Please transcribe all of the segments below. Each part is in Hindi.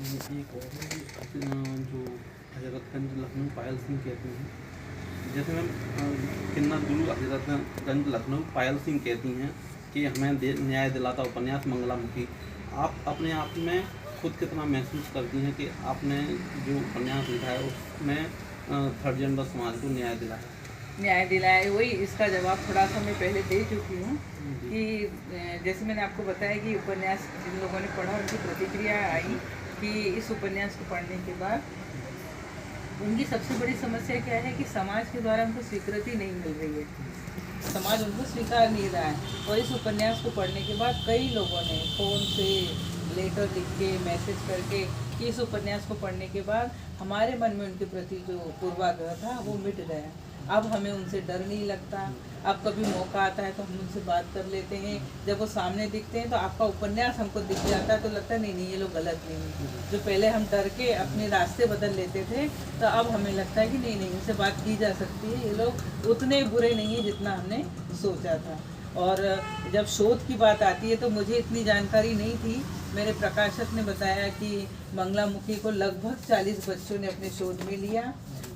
एक और है जो हज़रतगंज लखनऊ पायल सिंह कहती हैं। जैसे मैम किन्ना गुरु हज़रतगंज लखनऊ पायल सिंह कहती हैं कि हमें न्याय दिलाता उपन्यास मंगलामुखी। आप अपने आप में खुद कितना महसूस करती हैं कि आपने जो उपन्यास लिखा है उसमें थर्ड जेंडर समाज को न्याय दिलाया? न्याय दिलाए, वही इसका जवाब थोड़ा सा मैं पहले दे चुकी हूँ कि जैसे मैंने आपको बताया कि उपन्यास जिन लोगों ने पढ़ा उनकी प्रतिक्रिया आई कि इस उपन्यास को पढ़ने के बाद उनकी सबसे बड़ी समस्या क्या है कि समाज के द्वारा उनको स्वीकृति नहीं मिल रही है, समाज उनको स्वीकार नहीं रहा है। और इस उपन्यास को पढ़ने के बाद कई लोगों ने फ़ोन से, लेटर लिख के, मैसेज करके कि इस उपन्यास को पढ़ने के बाद हमारे मन में उनके प्रति जो पूर्वाग्रह था वो मिट गया। अब हमें उनसे डर नहीं लगता। अब कभी मौका आता है तो हम उनसे बात कर लेते हैं। जब वो सामने दिखते हैं तो आपका उपन्यास हमको दिख जाता है तो लगता है नहीं ये लोग गलत नहीं है। जो पहले हम डर के अपने रास्ते बदल लेते थे तो अब हमें लगता है कि नहीं इनसे बात की जा सकती है, ये लोग उतने बुरे नहीं हैं जितना हमने सोचा था। और जब शोध की बात आती है तो मुझे इतनी जानकारी नहीं थी। मेरे प्रकाशक ने बताया कि मंगलामुखी को लगभग 40 बच्चों ने अपने शोध में लिया।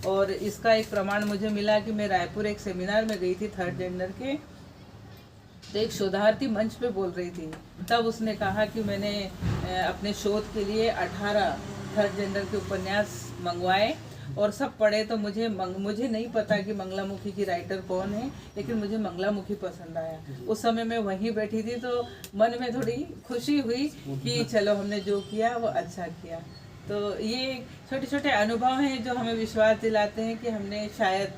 और इसका एक प्रमाण मुझे मिला कि मैं रायपुर एक सेमिनार में गई थी थर्ड जेंडर के, तो एक शोधार्थी मंच पे बोल रही थी। तब उसने कहा कि मैंने अपने शोध के लिए 18 थर्ड जेंडर के उपन्यास मंगवाए और सब पढ़े तो मुझे नहीं पता कि मंगलामुखी की राइटर कौन है, लेकिन मुझे मंगलामुखी पसंद आया। उस समय मैं वहीं बैठी थी तो मन में थोड़ी खुशी हुई कि चलो हमने जो किया वो अच्छा किया। तो ये छोटे छोटे अनुभव हैं जो हमें विश्वास दिलाते हैं कि हमने शायद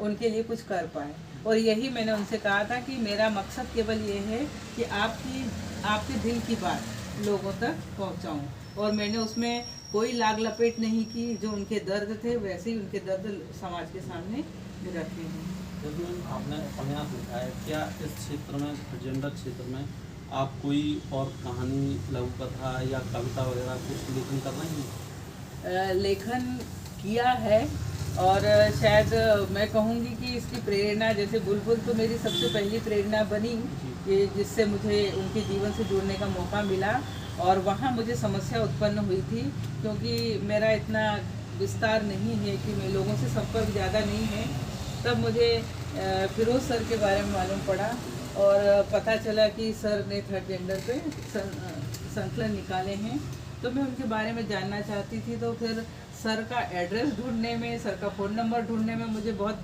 उनके लिए कुछ कर पाए। और यही मैंने उनसे कहा था कि मेरा मकसद केवल ये है कि आपके दिल की बात लोगों तक पहुंचाऊं। और मैंने उसमें कोई लाग लपेट नहीं की, जो उनके दर्द थे वैसे ही उनके दर्द समाज के सामने रखे हैं। जब आपने उपन्यास लिखा है, क्या इस क्षेत्र में जेंडर क्षेत्र में आप कोई और कहानी, लघु कथा या कविता वगैरह कुछ लेखन कर रही हैं? लेखन किया है और शायद मैं कहूँगी कि इसकी प्रेरणा, जैसे बुलबुल तो मेरी सबसे पहली प्रेरणा बनी कि जिससे मुझे उनके जीवन से जुड़ने का मौका मिला। और वहाँ मुझे समस्या उत्पन्न हुई थी क्योंकि मेरा इतना विस्तार नहीं है कि मैं लोगों से संपर्क ज़्यादा नहीं है। तब मुझे फिरोज़ सर के बारे में मालूम पड़ा और पता चला कि सर ने थर्ड जेंडर पे संकलन निकाले हैं। तो मैं उनके बारे में जानना चाहती थी। तो फिर सर का एड्रेस ढूंढने में, सर का फ़ोन नंबर ढूंढने में मुझे बहुत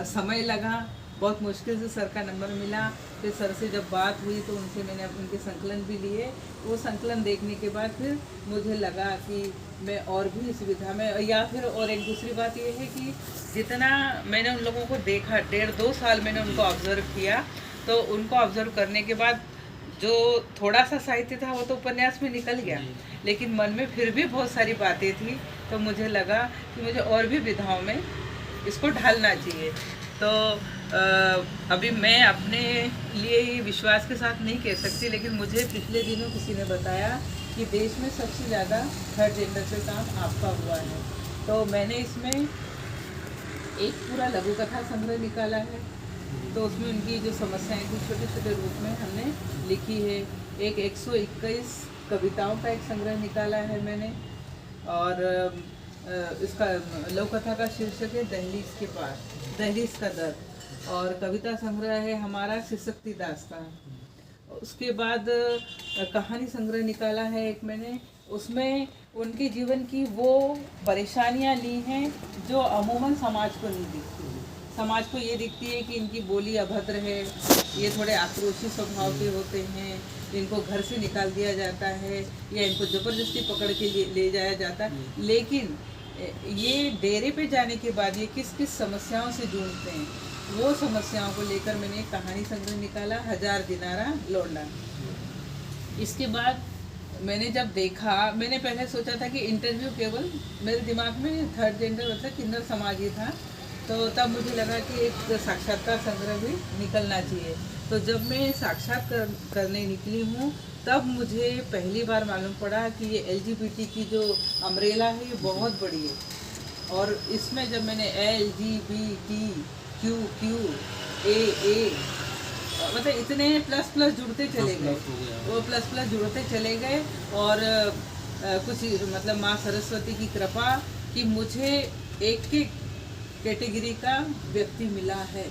समय लगा। बहुत मुश्किल से सर का नंबर मिला। फिर सर से जब बात हुई तो उनसे मैंने उनके संकलन भी लिए। वो संकलन देखने के बाद फिर मुझे लगा कि मैं और भी इस विधा में, या फिर और एक दूसरी बात ये है कि जितना मैंने उन लोगों को देखा, 1.5-2 साल मैंने उनको ऑब्ज़र्व किया, तो उनको ऑब्ज़र्व करने के बाद जो थोड़ा सा साहित्य था वो तो उपन्यास में निकल गया, लेकिन मन में फिर भी बहुत सारी बातें थी। तो मुझे लगा कि मुझे और भी विधाओं में इसको ढालना चाहिए। तो अभी मैं अपने लिए ही विश्वास के साथ नहीं कह सकती, लेकिन मुझे पिछले दिनों किसी ने बताया कि देश में सबसे ज़्यादा थर्ड जेंडर पे काम आपका हुआ है। तो मैंने इसमें एक पूरा लघु कथा संग्रह निकाला है। तो उसमें उनकी जो समस्याएं थी छोटे छोटे रूप में हमने लिखी है। एक 121 कविताओं का एक संग्रह निकाला है मैंने। और इसका लघु कथा का शीर्षक है दहलीज के पार, दहलीज का दर्द। और कविता संग्रह है हमारा सिसकती दास्तान। उसके बाद कहानी संग्रह निकाला है एक मैंने, उसमें उनके जीवन की वो परेशानियां ली हैं जो अमूमन समाज को नहीं दिखती। समाज को ये दिखती है कि इनकी बोली अभद्र है, ये थोड़े आक्रोशी स्वभाव के होते हैं, इनको घर से निकाल दिया जाता है या इनको ज़बरदस्ती पकड़ के ले जाया जाता है। लेकिन ये डेरे पे जाने के बाद ये किस किस समस्याओं से जूझते हैं, वो समस्याओं को लेकर मैंने एक कहानी संग्रह निकाला, 1000 दिनारा लौंडा। इसके बाद मैंने जब देखा, मैंने पहले सोचा था कि इंटरव्यू केवल, मेरे दिमाग में थर्ड जेंडर मतलब किन्नर समाज ही था। तो तब मुझे लगा कि एक साक्षात्कार संग्रह भी निकलना चाहिए। तो जब मैं साक्षात्कार करने निकली हूँ तब मुझे पहली बार मालूम पड़ा कि ये LGBT की जो अम्ब्रेला है ये बहुत बड़ी है। और इसमें जब मैंने LGBTQQAA मतलब इतने प्लस जुड़ते चले गए, वो प्लस जुड़ते चले गए। और कुछ मतलब माँ सरस्वती की कृपा कि मुझे एक कैटेगरी का व्यक्ति मिला है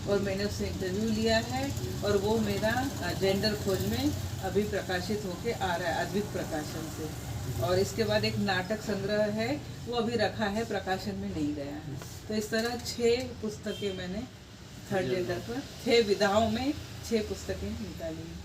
और मैंने उससे इंटरव्यू लिया है और वो मेरा जेंडर खोज में अभी प्रकाशित होके आ रहा है अद्वित प्रकाशन से। और इसके बाद एक नाटक संग्रह है, वो अभी रखा है, प्रकाशन में नहीं गया है। तो इस तरह 6 पुस्तकें मैंने थर्ड जेंडर पर 6 विधाओं में 6 पुस्तकें निकाली हैं।